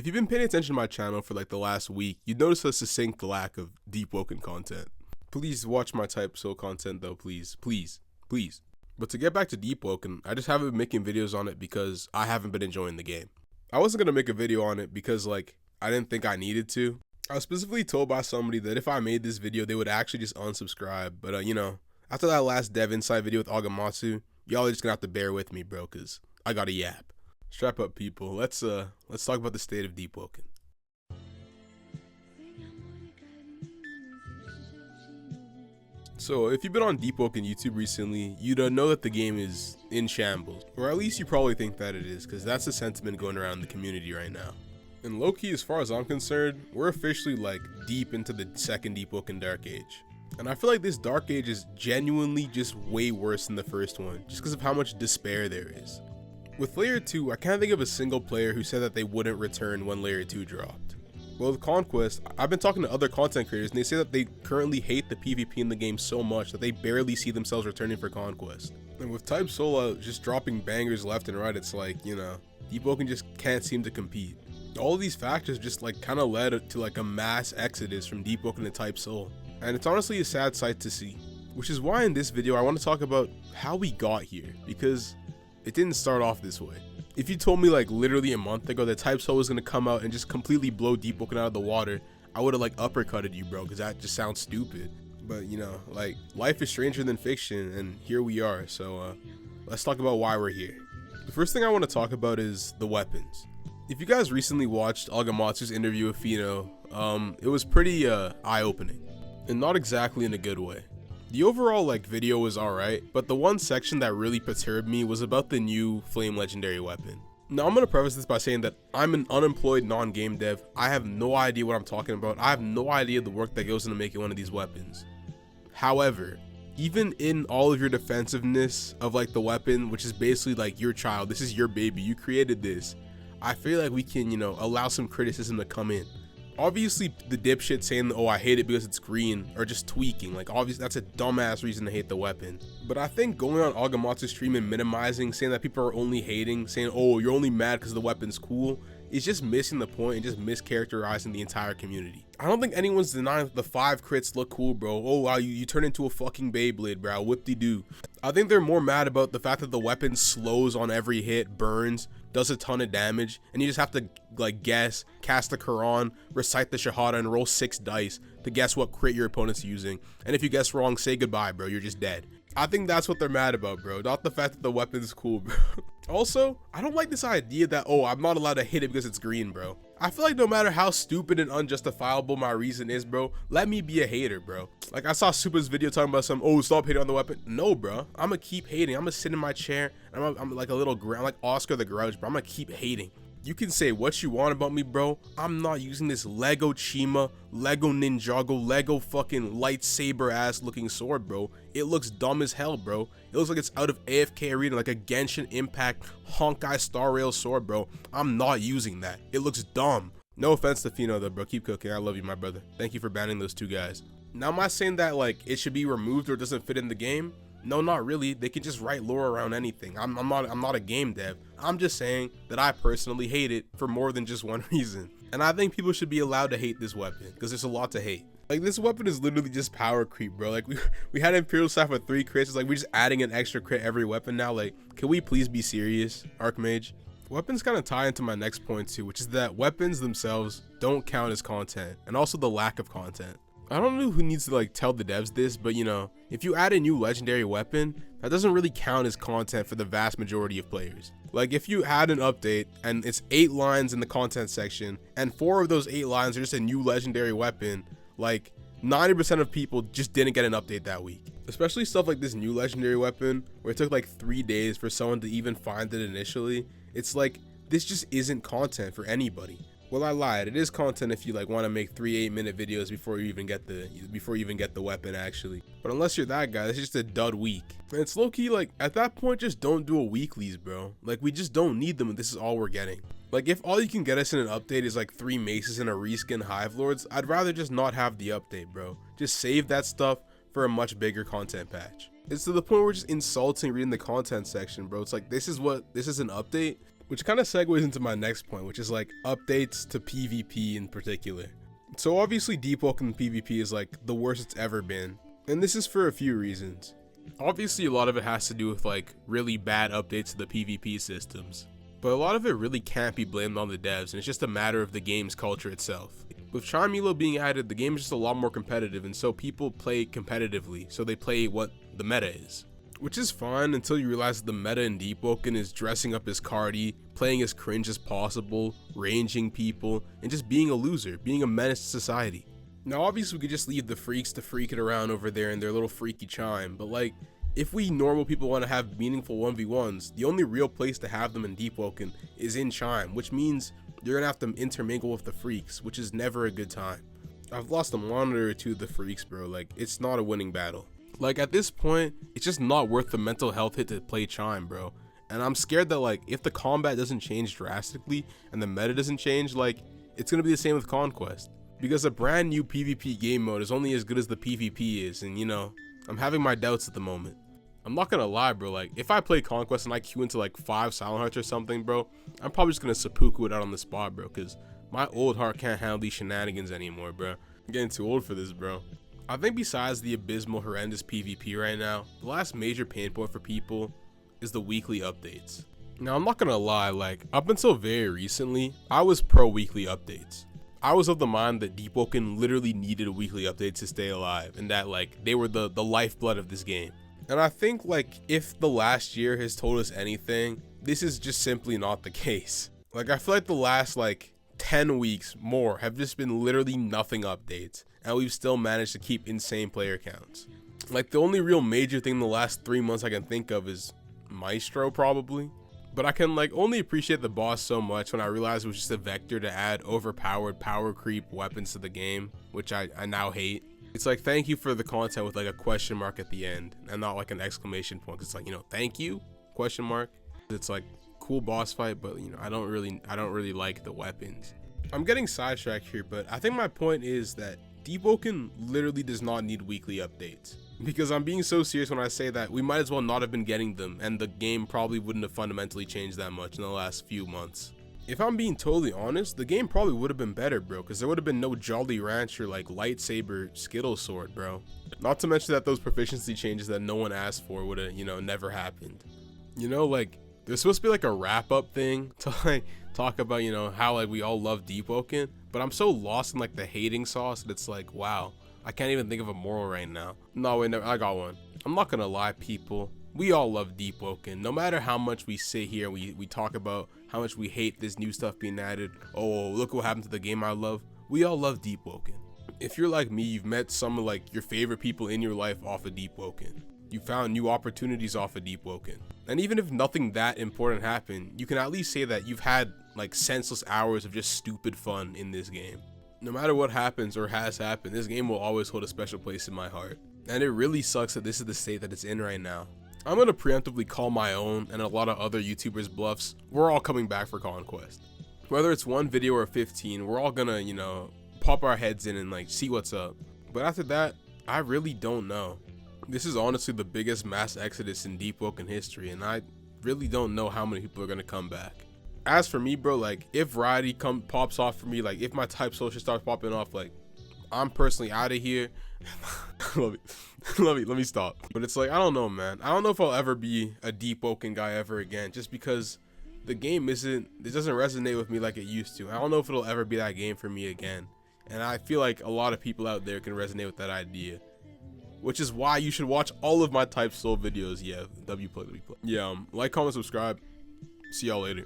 If you've been paying attention to my channel for like the last week, you'd notice a succinct lack of Deepwoken content. Please watch my Type Soul content though, please. But to get back to Deepwoken, I just haven't been making videos on it because I haven't been enjoying the game. I wasn't gonna make a video on it because like, I didn't think I needed to. I was specifically told by somebody that if I made this video, they would actually just unsubscribe. But you know, after that last Dev Insight video with Archmage, y'all are just gonna have to bear with me, bro, cause I got a yap. Strap up, people. Let's talk about the state of Deepwoken. So, if you've been on Deepwoken YouTube recently, you'd know that the game is in shambles. Or at least you probably think that it is, because that's the sentiment going around the community right now. And low-key, as far as I'm concerned, we're officially like deep into the second Deepwoken Dark Age. And I feel like this Dark Age is genuinely just way worse than the first one, just because of how much despair there is. With Layer 2, I can't think of a single player who said that they wouldn't return when Layer 2 dropped. Well, with Conquest, I've been talking to other content creators and they say that they currently hate the PvP in the game so much that they barely see themselves returning for Conquest. And with Type Soul just dropping bangers left and right, it's like, you know, Deepwoken just can't seem to compete. All of these factors just like kind of led to like a mass exodus from Deepwoken to Type Soul. And it's honestly a sad sight to see. Which is why in this video I want to talk about how we got here, because it didn't start off this way. If you told me like literally a month ago that Type Soul was gonna come out and just completely blow Deepwoken out of the water, I would have like uppercutted you, bro, because that just sounds stupid. But you know, like, life is stranger than fiction, and here we are. So let's talk about why we're here. The first thing I want to talk about is the weapons. If you guys recently watched Agamatsu's interview with Fino, it was pretty eye-opening, and not exactly in a good way. The overall like video was alright, but the one section that really perturbed me was about the new Flame Legendary weapon. Now I'm going to preface this by saying that I'm an unemployed non-game dev. I have no idea what I'm talking about. I have no idea the work that goes into making one of these weapons. However, even in all of your defensiveness of like the weapon, which is basically like your child, this is your baby, you created this, I feel like we can, you know, allow some criticism to come in. Obviously, the dipshit saying, oh, I hate it because it's green, or just tweaking. Like, obviously, that's a dumbass reason to hate the weapon. But I think going on Agamatsu's stream and minimizing, saying that people are only hating, saying, oh, you're only mad because the weapon's cool, is just missing the point and just mischaracterizing the entire community. I don't think anyone's denying that the 5 crits look cool, bro. Oh, wow, you turn into a fucking Beyblade, bro. Whoop-de-doo. I think they're more mad about the fact that the weapon slows on every hit, burns, does a ton of damage, and you just have to like guess, cast the Quran, recite the Shahada, and roll 6 dice to guess what crit your opponent's using. And if you guess wrong, say goodbye, bro. You're just dead. I think that's what they're mad about, bro. Not the fact that the weapon's cool, bro. Also, I don't like this idea that, oh, I'm not allowed to hit it because it's green, bro. I feel like no matter how stupid and unjustifiable my reason is, bro, let me be a hater, bro. Like, I saw Super's video talking about some, oh, stop hating on the weapon. No, bro. I'm gonna keep hating. I'm gonna sit in my chair, and I'm like a little, I'm like Oscar the Grouch, bro. I'm gonna keep hating. You can say what you want about me, bro. I'm not using this Lego Chima, Lego Ninjago, Lego fucking lightsaber ass looking sword, bro. It looks dumb as hell, bro. It looks like it's out of AFK Arena, like a Genshin Impact Honkai Star Rail sword, bro. I'm not using that. It looks dumb. No offense to Fino though, bro. Keep cooking. I love you, my brother. Thank you for banning those 2 guys. Now, am I saying that like it should be removed or it doesn't fit in the game? No, not really. They can just write lore around anything. I'm not a game dev. I'm just saying that I personally hate it for more than just one reason. And I think people should be allowed to hate this weapon because there's a lot to hate. Like, this weapon is literally just power creep, bro. Like, we had Imperial Staff with 3 crits. It's like we're just adding an extra crit every weapon now. Like, can we please be serious, Archmage? Weapons kind of tie into my next point too, which is that weapons themselves don't count as content, and also the lack of content. I don't know who needs to like tell the devs this, but you know, if you add a new legendary weapon, that doesn't really count as content for the vast majority of players. Like, if you add an update and it's 8 lines in the content section, and 4 of those 8 lines are just a new legendary weapon, like 90% of people just didn't get an update that week. Especially stuff like this new legendary weapon, where it took like 3 days for someone to even find it initially. It's like, this just isn't content for anybody. Well, I lied. It is content if you like want to make 3 8-minute videos before you even get the weapon actually. But unless you're that guy, that's just a dud week. And it's low-key like, at that point, just don't do a weeklies, bro. Like, we just don't need them, and this is all we're getting. Like, if all you can get us in an update is like 3 maces and a reskin Hive Lords, I'd rather just not have the update, bro. Just save that stuff for a much bigger content patch. It's to the point where we're just insulting reading the content section, bro. It's like, this is an update. Which kind of segues into my next point, which is like updates to PvP in particular. So obviously Deepwoken PvP is like the worst it's ever been, and this is for a few reasons. Obviously a lot of it has to do with like really bad updates to the PvP systems, but a lot of it really can't be blamed on the devs, and it's just a matter of the game's culture itself. With Chime being added, the game is just a lot more competitive, and so people play competitively, so they play what the meta is. Which is fine until you realize the meta in Deepwoken is dressing up as Cardi, playing as cringe as possible, ranging people, and just being a loser, being a menace to society. Now obviously we could just leave the freaks to freak it around over there in their little freaky Chime, but like, if we normal people want to have meaningful 1v1s, the only real place to have them in Deepwoken is in Chime, which means you're gonna have to intermingle with the freaks, which is never a good time. I've lost a monitor or two of the freaks, bro. Like, it's not a winning battle. Like, at this point, it's just not worth the mental health hit to play Chime, bro. And I'm scared that like, if the combat doesn't change drastically and the meta doesn't change, like, it's gonna be the same with Conquest. Because a brand new PvP game mode is only as good as the PvP is, and you know, I'm having my doubts at the moment. I'm not gonna lie, bro, like, if I play Conquest and I queue into like 5 Silent Hearts or something, bro, I'm probably just gonna seppuku it out on the spot, bro, because my old heart can't handle these shenanigans anymore, bro. I'm getting too old for this, bro. I think besides the abysmal, horrendous PvP right now, the last major pain point for people is the weekly updates. Now, I'm not gonna lie, like, up until very recently, I was pro weekly updates. I was of the mind that Deepwoken literally needed a weekly update to stay alive, and that like, they were the lifeblood of this game. And I think like, if the last year has told us anything, this is just simply not the case. Like, I feel like the last like 10 weeks more have just been literally nothing updates, and we've still managed to keep insane player counts. Like, the only real major thing in the last 3 months I can think of is Maestro, probably. But I can like only appreciate the boss so much when I realized it was just a vector to add overpowered power creep weapons to the game, which I now hate. It's like, thank you for the content with like a question mark at the end and not like an exclamation point. It's like, you know, thank you, question mark. It's like cool boss fight, but you know, I don't really like the weapons. I'm getting sidetracked here, but I think my point is that Deepwoken literally does not need weekly updates. Because I'm being so serious when I say that we might as well not have been getting them, and the game probably wouldn't have fundamentally changed that much in the last few months. If I'm being totally honest, the game probably would have been better, bro, because there would have been no Jolly Rancher like lightsaber Skittle sword, bro. Not to mention that those proficiency changes that no one asked for would have, you know, never happened. You know, like, there's supposed to be like a wrap-up thing to like talk about, you know, how like we all love Deepwoken, but I'm so lost in like the hating sauce that it's like, wow, I can't even think of a moral right now. No, wait, no, I got one. I'm not gonna lie, people. We all love Deepwoken. No matter how much we sit here and we talk about how much we hate this new stuff being added. Oh, look what happened to the game I love. We all love Deepwoken. If you're like me, you've met some of like your favorite people in your life off of Deepwoken. You found new opportunities off of Deepwoken. And even if nothing that important happened, you can at least say that you've had like senseless hours of just stupid fun in this game. No matter what happens or has happened, this game will always hold a special place in my heart. And it really sucks that this is the state that it's in right now. I'm gonna preemptively call my own and a lot of other YouTubers bluffs. We're all coming back for Conquest. Whether it's 1 video or 15, we're all gonna, you know, pop our heads in and like see what's up. But after that, I really don't know. This is honestly the biggest mass exodus in Deepwoken history, and I really don't know how many people are gonna come back. As for me, bro, like, if variety pops off for me, like, if my type social starts popping off, like, I'm personally out of here. let me stop. But it's like, I don't know, man. I don't know if I'll ever be a Deepwoken guy ever again, just because the game doesn't resonate with me like it used to. I don't know if it'll ever be that game for me again. And I feel like a lot of people out there can resonate with that idea. Which is why you should watch all of my type soul videos. Yeah, WPlay. Yeah, like, comment, subscribe. See y'all later.